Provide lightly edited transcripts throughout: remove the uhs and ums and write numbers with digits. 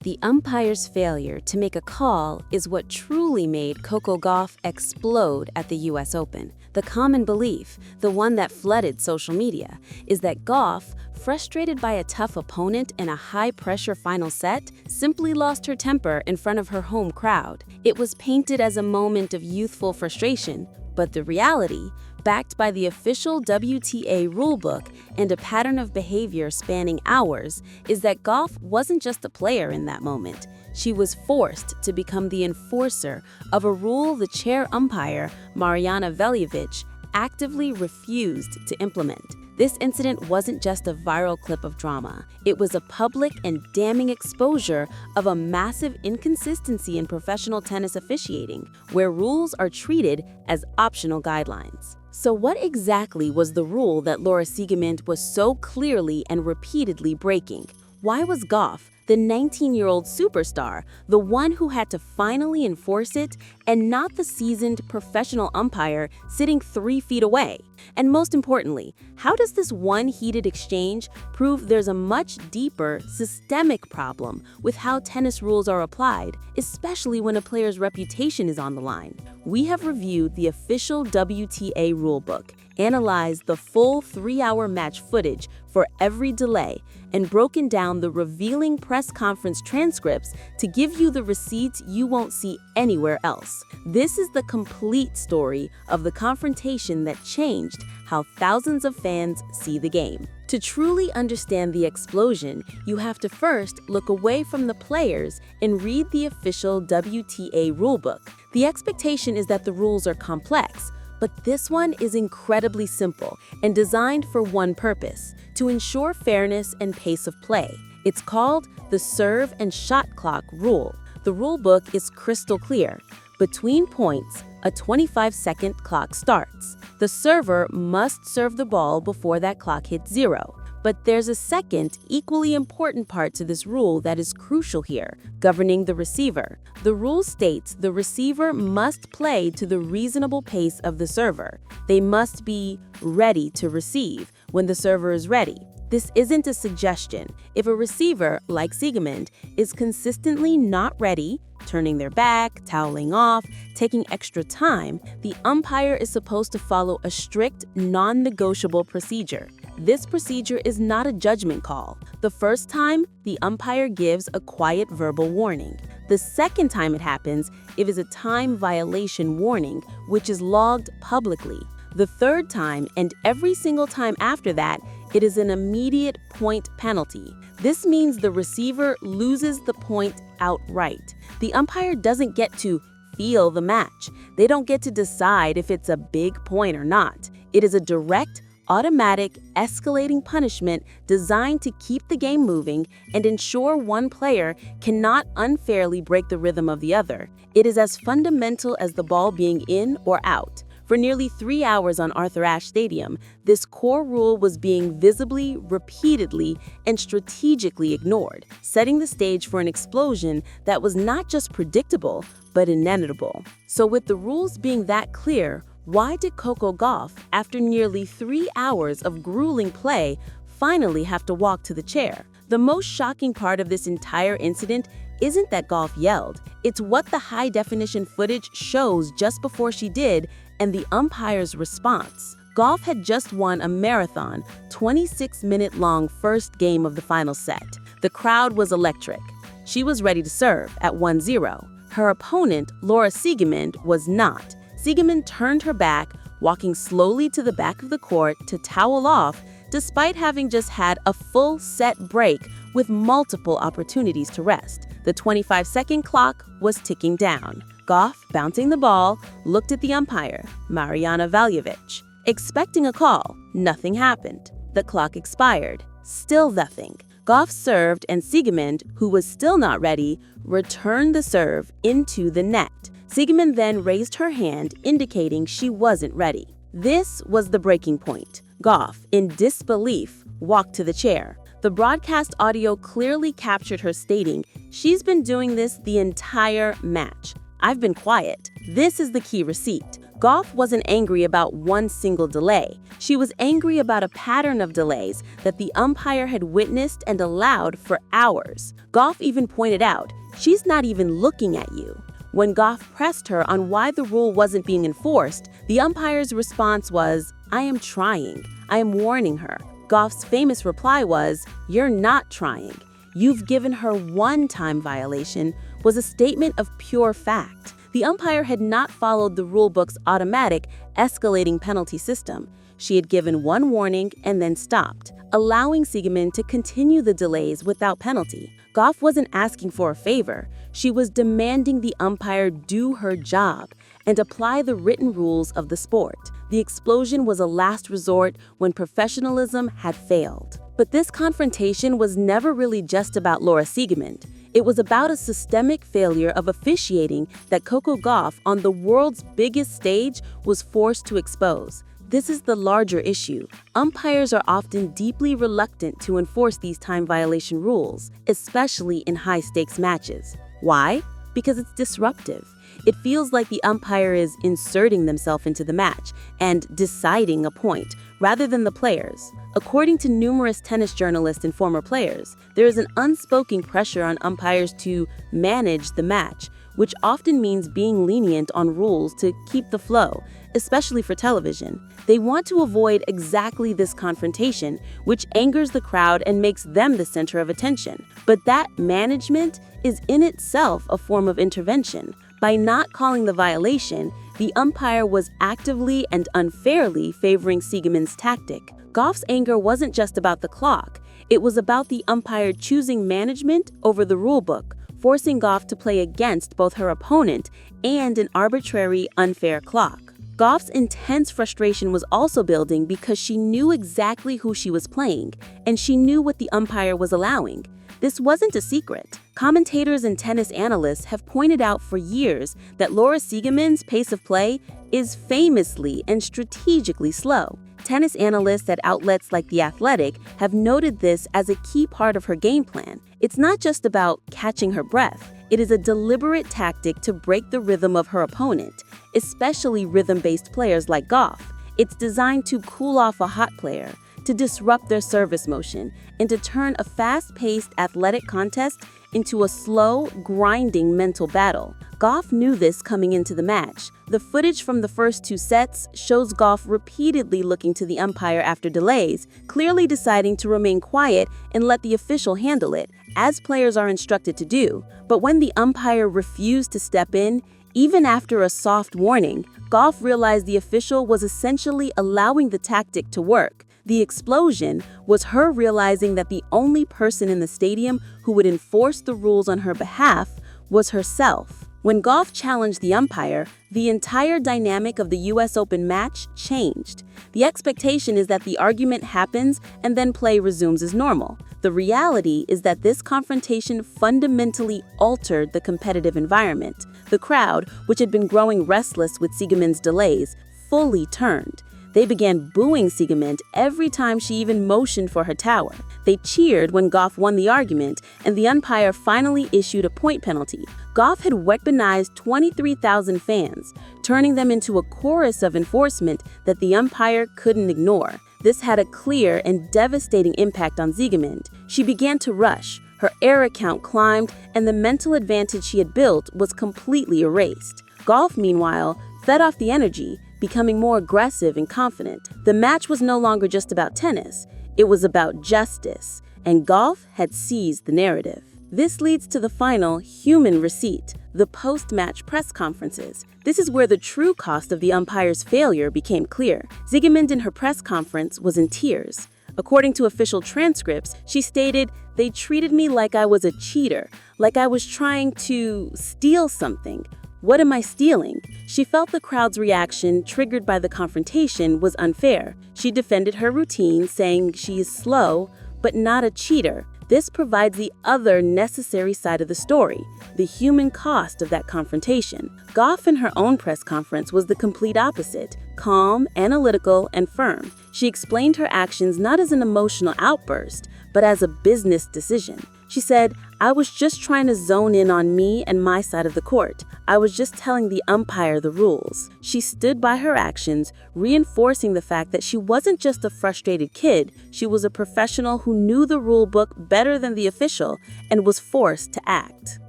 The umpire's failure to make a call is what truly made Coco Gauff explode at the US Open. The common belief, the one that flooded social media, is that Gauff, frustrated by a tough opponent in a high-pressure final set, simply lost her temper in front of her home crowd. It was painted as a moment of youthful frustration, but the reality, backed by the official WTA rulebook and a pattern of behavior spanning hours, is that Gauff wasn't just a player in that moment. She was forced to become the enforcer of a rule the chair umpire, Mariana Veljovic, actively refused to implement. This incident wasn't just a viral clip of drama. It was a public and damning exposure of a massive inconsistency in professional tennis officiating, where rules are treated as optional guidelines. So what exactly was the rule that Laura Siegemund was so clearly and repeatedly breaking? Why was Gauff, the 19-year-old superstar, the one who had to finally enforce it, and not the seasoned professional umpire sitting 3 feet away? And most importantly, how does this one heated exchange prove there's a much deeper, systemic problem with how tennis rules are applied, especially when a player's reputation is on the line? We have reviewed the official WTA rulebook, analyzed the full 3-hour match footage for every delay, and broken down the revealing press conference transcripts to give you the receipts you won't see anywhere else. This is the complete story of the confrontation that changed how thousands of fans see the game. To truly understand the explosion, you have to first look away from the players and read the official WTA rulebook. The expectation is that the rules are complex, but this one is incredibly simple and designed for one purpose: to ensure fairness and pace of play. It's called the serve and shot clock rule. The rule book is crystal clear. Between points, a 25-second clock starts. The server must serve the ball before that clock hits 0. But there's a second, equally important part to this rule that is crucial here, governing the receiver. The rule states the receiver must play to the reasonable pace of the server. They must be ready to receive when the server is ready. This isn't a suggestion. If a receiver, like Siegemund, is consistently not ready, turning their back, toweling off, taking extra time, the umpire is supposed to follow a strict, non-negotiable procedure. This procedure is not a judgment call. The first time, the umpire gives a quiet verbal warning. The second time it happens, it is a time violation warning, which is logged publicly. The third time, and every single time after that, it is an immediate point penalty. This means the receiver loses the point outright. The umpire doesn't get to feel the match. They don't get to decide if it's a big point or not. It is a direct, automatic, escalating punishment designed to keep the game moving and ensure one player cannot unfairly break the rhythm of the other. It is as fundamental as the ball being in or out. For nearly 3 hours on Arthur Ashe Stadium, this core rule was being visibly, repeatedly, and strategically ignored, setting the stage for an explosion that was not just predictable, but inevitable. So with the rules being that clear, why did Coco Gauff, after nearly 3 hours of grueling play, finally have to walk to the chair? The most shocking part of this entire incident isn't that Gauff yelled. It's what the high-definition footage shows just before she did and the umpire's response. Gauff had just won a marathon, 26-minute-long first game of the final set. The crowd was electric. She was ready to serve at 1-0. Her opponent, Laura Siegemund, was not. Siegemund turned her back, walking slowly to the back of the court to towel off, despite having just had a full set break with multiple opportunities to rest. The 25-second clock was ticking down. Gauff, bouncing the ball, looked at the umpire, Mariana Veljovic. Expecting a call, nothing happened. The clock expired, still nothing. Gauff served and Siegemund, who was still not ready, returned the serve into the net. Siegemund then raised her hand, indicating she wasn't ready. This was the breaking point. Gauff, in disbelief, walked to the chair. The broadcast audio clearly captured her stating, "She's been doing this the entire match. I've been quiet." This is the key receipt. Gauff wasn't angry about one single delay. She was angry about a pattern of delays that the umpire had witnessed and allowed for hours. Gauff even pointed out, "She's not even looking at you." When Gauff pressed her on why the rule wasn't being enforced, the umpire's response was, "I am trying. I am warning her." Gauff's famous reply was, "You're not trying. You've given her one time violation," was a statement of pure fact. The umpire had not followed the rulebook's automatic, escalating penalty system. She had given one warning and then stopped, allowing Siegemund to continue the delays without penalty. Gauff wasn't asking for a favor. She was demanding the umpire do her job and apply the written rules of the sport. The explosion was a last resort when professionalism had failed. But this confrontation was never really just about Laura Siegemund. It was about a systemic failure of officiating that Coco Gauff, on the world's biggest stage, was forced to expose. This is the larger issue. Umpires are often deeply reluctant to enforce these time violation rules, especially in high-stakes matches. Why? Because it's disruptive. It feels like the umpire is inserting themselves into the match and deciding a point, rather than the players. According to numerous tennis journalists and former players, there is an unspoken pressure on umpires to manage the match, which often means being lenient on rules to keep the flow, especially for television. They want to avoid exactly this confrontation, which angers the crowd and makes them the center of attention. But that management is in itself a form of intervention. By not calling the violation, the umpire was actively and unfairly favoring Siegemund's tactic. Gauff's anger wasn't just about the clock. It was about the umpire choosing management over the rulebook, forcing Gauff to play against both her opponent and an arbitrary, unfair clock. Gauff's intense frustration was also building because she knew exactly who she was playing, and she knew what the umpire was allowing. This wasn't a secret. Commentators and tennis analysts have pointed out for years that Laura Siegemund's pace of play is famously and strategically slow. Tennis analysts at outlets like The Athletic have noted this as a key part of her game plan. It's not just about catching her breath. It is a deliberate tactic to break the rhythm of her opponent, especially rhythm-based players like Gauff. It's designed to cool off a hot player, to disrupt their service motion, and to turn a fast-paced athletic contest into a slow, grinding mental battle. Gauff knew this coming into the match. The footage from the first two sets shows Gauff repeatedly looking to the umpire after delays, clearly deciding to remain quiet and let the official handle it, as players are instructed to do. But when the umpire refused to step in, even after a soft warning, Gauff realized the official was essentially allowing the tactic to work. The explosion was her realizing that the only person in the stadium who would enforce the rules on her behalf was herself. When Gauff challenged the umpire, the entire dynamic of the US Open match changed. The expectation is that the argument happens and then play resumes as normal. The reality is that this confrontation fundamentally altered the competitive environment. The crowd, which had been growing restless with Siegemund's delays, fully turned. They began booing Siegemund every time she even motioned for her tower. They cheered when Gauff won the argument, and the umpire finally issued a point penalty. Gauff had weaponized 23,000 fans, turning them into a chorus of enforcement that the umpire couldn't ignore. This had a clear and devastating impact on Siegemund. She began to rush, her error count climbed, and the mental advantage she had built was completely erased. Gauff, meanwhile, fed off the energy, becoming more aggressive and confident. The match was no longer just about tennis, it was about justice, and Gauff had seized the narrative. This leads to the final human receipt, the post-match press conferences. This is where the true cost of the umpire's failure became clear. Siegemund in her press conference was in tears. According to official transcripts, she stated, "They treated me like I was a cheater, like I was trying to steal something. What am I stealing?" She felt the crowd's reaction, triggered by the confrontation, was unfair. She defended her routine, saying she is slow, but not a cheater. This provides the other necessary side of the story, the human cost of that confrontation. Gauff in her own press conference was the complete opposite, calm, analytical, and firm. She explained her actions not as an emotional outburst, but as a business decision. She said, "I was just trying to zone in on me and my side of the court. I was just telling the umpire the rules." She stood by her actions, reinforcing the fact that she wasn't just a frustrated kid, she was a professional who knew the rule book better than the official and was forced to act.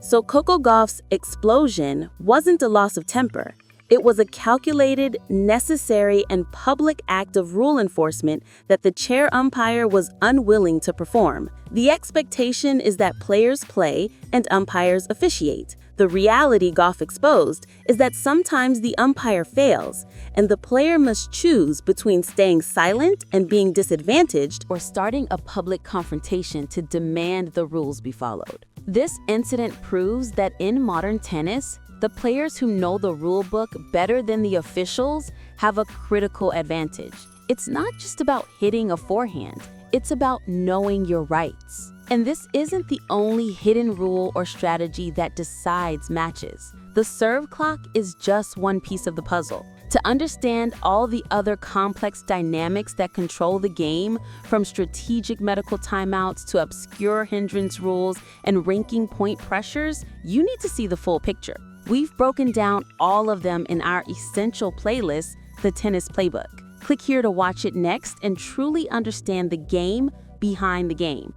So Coco Gauff's explosion wasn't a loss of temper. It was a calculated, necessary, and public act of rule enforcement that the chair umpire was unwilling to perform. The expectation is that players play and umpires officiate. The reality Gauff exposed is that sometimes the umpire fails, and the player must choose between staying silent and being disadvantaged or starting a public confrontation to demand the rules be followed. This incident proves that in modern tennis, the players who know the rule book better than the officials have a critical advantage. It's not just about hitting a forehand, it's about knowing your rights. And this isn't the only hidden rule or strategy that decides matches. The serve clock is just one piece of the puzzle. To understand all the other complex dynamics that control the game, from strategic medical timeouts to obscure hindrance rules and ranking point pressures, you need to see the full picture. We've broken down all of them in our essential playlist, The Tennis Playbook. Click here to watch it next and truly understand the game behind the game.